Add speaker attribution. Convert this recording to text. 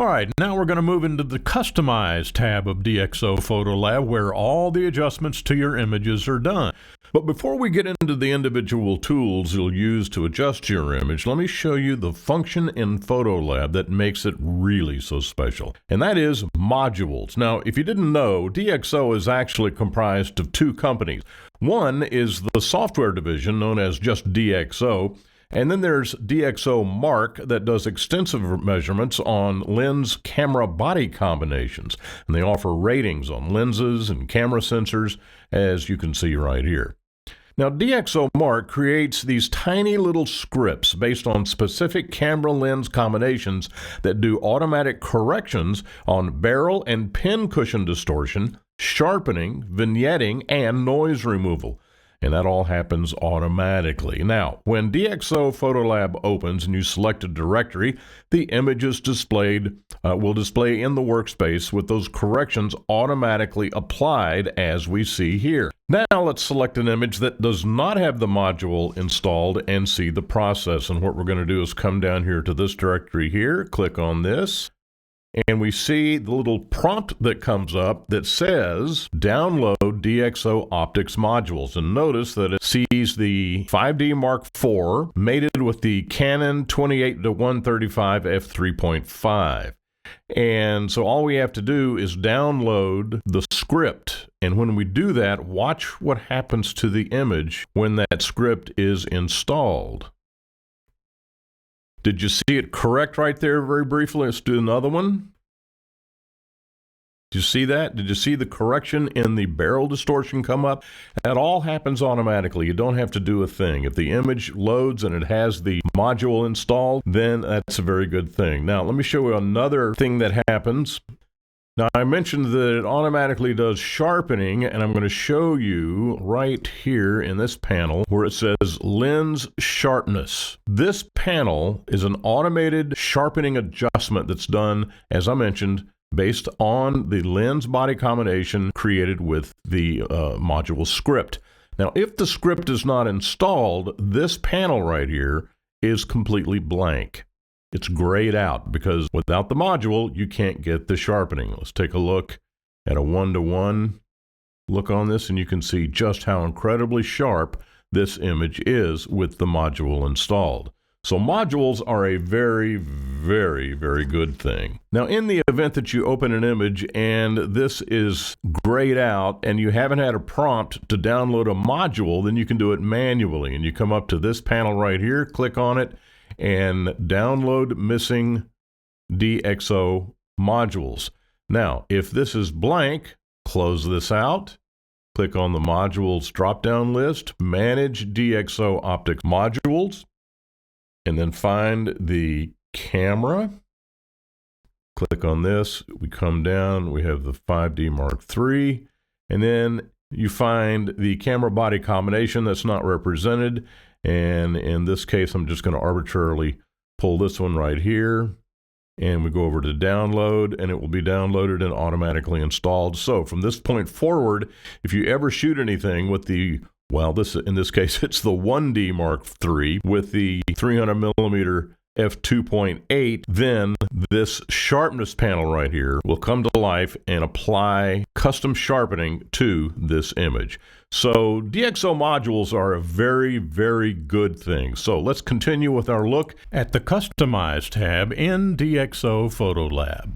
Speaker 1: Alright, now we're going to move into the Customize tab of DxO PhotoLab where all the adjustments to your images are done. But before we get into the individual tools you'll use to adjust your image, let me show you the function in PhotoLab that makes it really so special. And that is modules. Now, if you didn't know, DxO is actually comprised of two companies. One is the software division known as just DxO. And then there's DxO Mark that does extensive measurements on lens camera body combinations. And they offer ratings on lenses and camera sensors, as you can see right here. Now, DxO Mark creates these tiny little scripts based on specific camera lens combinations that do automatic corrections on barrel and pin cushion distortion, sharpening, vignetting, and noise removal. And that all happens automatically. Now, when DxO PhotoLab opens and you select a directory, the images displayed will display in the workspace with those corrections automatically applied as we see here. Now let's select an image that does not have the module installed and see the process. And what we're going to do is come down here to this directory here, click on this. And we see the little prompt that comes up that says, download DxO Optics modules. And notice that it sees the 5D Mark IV mated with the Canon 28-135 f3.5. And so all we have to do is download the script. And when we do that, watch what happens to the image when that script is installed. Did you see it correct right there very briefly? Let's do another one. Did you see that? Did you see the correction in the barrel distortion come up? That all happens automatically. You don't have to do a thing. If the image loads and it has the module installed, then that's a very good thing. Now, let me show you another thing that happens. Now, I mentioned that it automatically does sharpening, and I'm going to show you right here in this panel where it says Lens Sharpness. This panel is an automated sharpening adjustment that's done, as I mentioned, based on the lens body combination created with the module script. Now, if the script is not installed, this panel right here is completely blank. It's grayed out because without the module, you can't get the sharpening. Let's take a look at a one-to-one look on this, and you can see just how incredibly sharp this image is with the module installed. So modules are a very, very, very good thing. Now, in the event that you open an image and this is grayed out and you haven't had a prompt to download a module, then you can do it manually. And you come up to this panel right here, click on it, and download missing DxO modules. Now, if this is blank, close this out, click on the modules drop-down list, manage DxO Optics modules, and then find the camera. Click on this, we come down, we have the 5D Mark III, and then you find the camera body combination that's not represented. And in this case, I'm just going to arbitrarily pull this one right here. And we go over to download, and it will be downloaded and automatically installed. So from this point forward, if you ever shoot anything with the, well, in this case, it's the 1D Mark III with the 300 millimeter f2.8, then this sharpness panel right here will come to life and apply custom sharpening to this image. So DxO modules are a very, very good thing. So let's continue with our look at the Customize tab in DxO PhotoLab.